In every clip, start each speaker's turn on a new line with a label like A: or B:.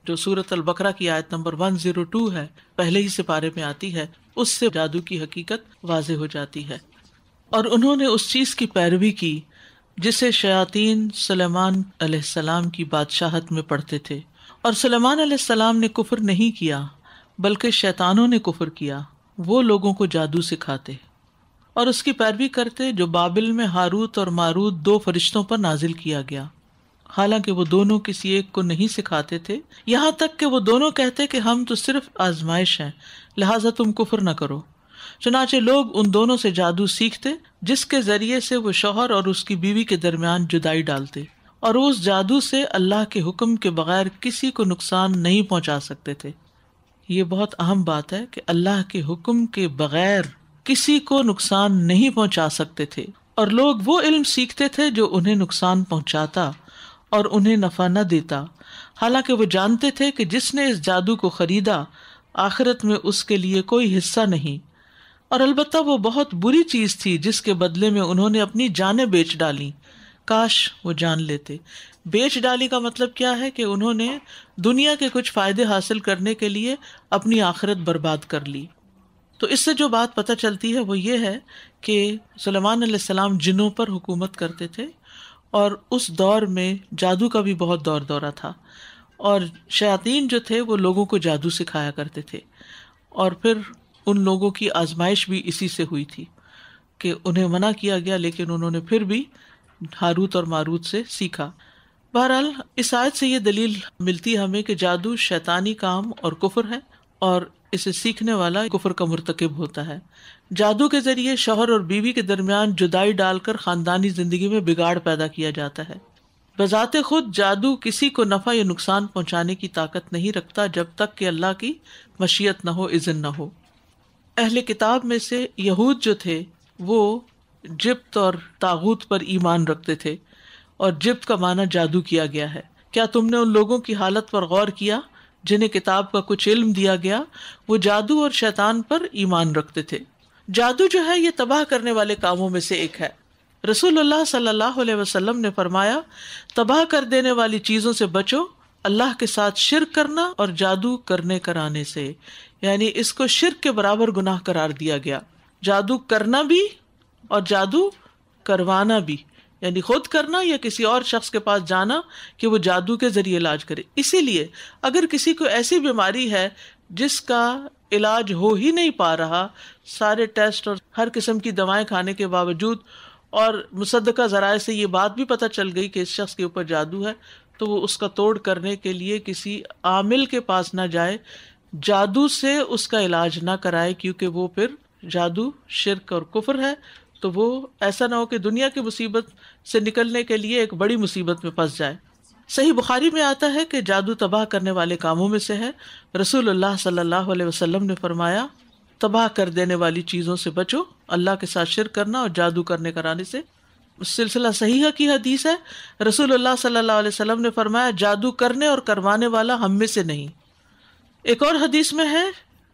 A: جو سورۃ البقرہ کی آیت نمبر 102 ہے، پہلے ہی سپارے میں آتی ہے، اس سے جادو کی حقیقت واضح ہو جاتی ہے۔ اور انہوں نے اس چیز کی پیروی کی جسے شیاطین سلیمان علیہ السلام کی بادشاہت میں پڑھتے تھے، اور سلیمان علیہ السلام نے کفر نہیں کیا بلکہ شیطانوں نے کفر کیا، وہ لوگوں کو جادو سکھاتے اور اس کی پیروی کرتے جو بابل میں ہاروت اور ماروت 2 فرشتوں پر نازل کیا گیا، حالانکہ وہ دونوں کسی ایک کو نہیں سکھاتے تھے، یہاں تک کہ وہ دونوں کہتے کہ ہم تو صرف آزمائش ہیں، لہٰذا تم کفر نہ کرو۔ چنانچہ لوگ ان دونوں سے جادو سیکھتے جس کے ذریعے سے وہ شوہر اور اس کی بیوی کے درمیان جدائی ڈالتے، اور وہ اس جادو سے اللہ کے حکم کے بغیر کسی کو نقصان نہیں پہنچا سکتے تھے۔ یہ بہت اہم بات ہے کہ اللہ کے حکم کے بغیر کسی کو نقصان نہیں پہنچا سکتے تھے، اور لوگ وہ علم سیکھتے تھے جو انہیں نقصان پہنچاتا اور انہیں نفع نہ دیتا، حالانکہ وہ جانتے تھے کہ جس نے اس جادو کو خریدا آخرت میں اس کے لیے کوئی حصہ نہیں، اور البتہ وہ بہت بری چیز تھی جس کے بدلے میں انہوں نے اپنی جانیں بیچ ڈالی، کاش وہ جان لیتے۔ بیچ ڈالی کا مطلب کیا ہے کہ انہوں نے دنیا کے کچھ فائدے حاصل کرنے کے لیے اپنی آخرت برباد کر لی۔ تو اس سے جو بات پتہ چلتی ہے وہ یہ ہے کہ سلیمان علیہ السلام جنوں پر حکومت کرتے تھے، اور اس دور میں جادو کا بھی بہت دورہ تھا، اور شیاطین جو تھے وہ لوگوں کو جادو سکھایا کرتے تھے، اور پھر ان لوگوں کی آزمائش بھی اسی سے ہوئی تھی کہ انہیں منع کیا گیا لیکن انہوں نے پھر بھی ہاروت اور ماروت سے سیکھا۔ بہرحال اس آیت سے یہ دلیل ملتی ہے ہمیں کہ جادو شیطانی کام اور کفر ہے، اور اسے سیکھنے والا کفر کا مرتکب ہوتا ہے۔ جادو کے ذریعے شوہر اور بیوی کے درمیان جدائی ڈال کر خاندانی زندگی میں بگاڑ پیدا کیا جاتا ہے۔ بذات خود جادو کسی کو نفع یا نقصان پہنچانے کی طاقت نہیں رکھتا جب تک کہ اللہ کی مشیت نہ ہو، اذن نہ ہو۔ اہل کتاب میں سے یہود جو تھے وہ جبت اور طاغوت پر ایمان رکھتے تھے، اور جبت کا معنی جادو کیا گیا ہے۔ کیا تم نے ان لوگوں کی حالت پر غور کیا جنہیں کتاب کا کچھ علم دیا گیا؟ وہ جادو اور شیطان پر ایمان رکھتے تھے۔ جادو جو ہے یہ تباہ کرنے والے کاموں میں سے ایک ہے۔ رسول اللہ صلی اللہ علیہ وسلم نے فرمایا، تباہ کر دینے والی چیزوں سے بچو، اللہ کے ساتھ شرک کرنا اور جادو کرنے کرانے سے، یعنی اس کو شرک کے برابر گناہ قرار دیا گیا۔ جادو کرنا بھی اور جادو کروانا بھی، یعنی خود کرنا یا کسی اور شخص کے پاس جانا کہ وہ جادو کے ذریعے علاج کرے۔ اسی لیے اگر کسی کو ایسی بیماری ہے جس کا علاج ہو ہی نہیں پا رہا، سارے ٹیسٹ اور ہر قسم کی دوائیں کھانے کے باوجود، اور مصدقہ ذرائع سے یہ بات بھی پتہ چل گئی کہ اس شخص کے اوپر جادو ہے، تو وہ اس کا توڑ کرنے کے لیے کسی عامل کے پاس نہ جائے، جادو سے اس کا علاج نہ کرائے، کیونکہ وہ پھر جادو شرک اور کفر ہے، تو وہ ایسا نہ ہو کہ دنیا کی مصیبت سے نکلنے کے لیے ایک بڑی مصیبت میں پھنس جائے۔ صحیح بخاری میں آتا ہے کہ جادو تباہ کرنے والے کاموں میں سے ہے۔ رسول اللہ صلی اللہ علیہ وسلم نے فرمایا، تباہ کر دینے والی چیزوں سے بچو، اللہ کے ساتھ شرک کرنا اور جادو کرنے کرانے سے۔ سلسلہ صحیحہ کی حدیث ہے، رسول اللہ صلی اللہ علیہ وسلم نے فرمایا، جادو کرنے اور کروانے والا ہم میں سے نہیں۔ ایک اور حدیث میں ہے،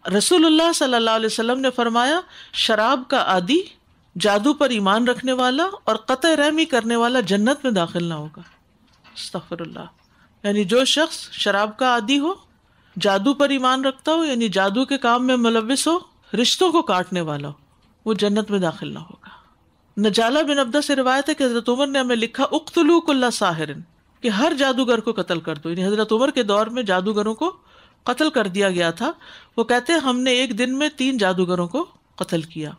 A: رسول اللہ صلی اللہ علیہ وسلم نے فرمایا، شراب کا عادی، جادو پر ایمان رکھنے والا اور قطع رحمی کرنے والا جنت میں داخل نہ ہوگا۔ استغفر اللہ۔ یعنی جو شخص شراب کا عادی ہو، جادو پر ایمان رکھتا ہو، یعنی جادو کے کام میں ملوث ہو، رشتوں کو کاٹنے والا ہو، وہ جنت میں داخل نہ ہوگا۔ نجالہ بن عبدہ سے روایت ہے کہ حضرت عمر نے ہمیں لکھا، اقتلوا کل ساحر، کہ ہر جادوگر کو قتل کر دو۔ یعنی حضرت عمر کے دور میں جادوگروں کو قتل کر دیا گیا تھا۔ وہ کہتے ہیں ہم نے ایک دن میں 3 جادوگروں کو قتل کیا۔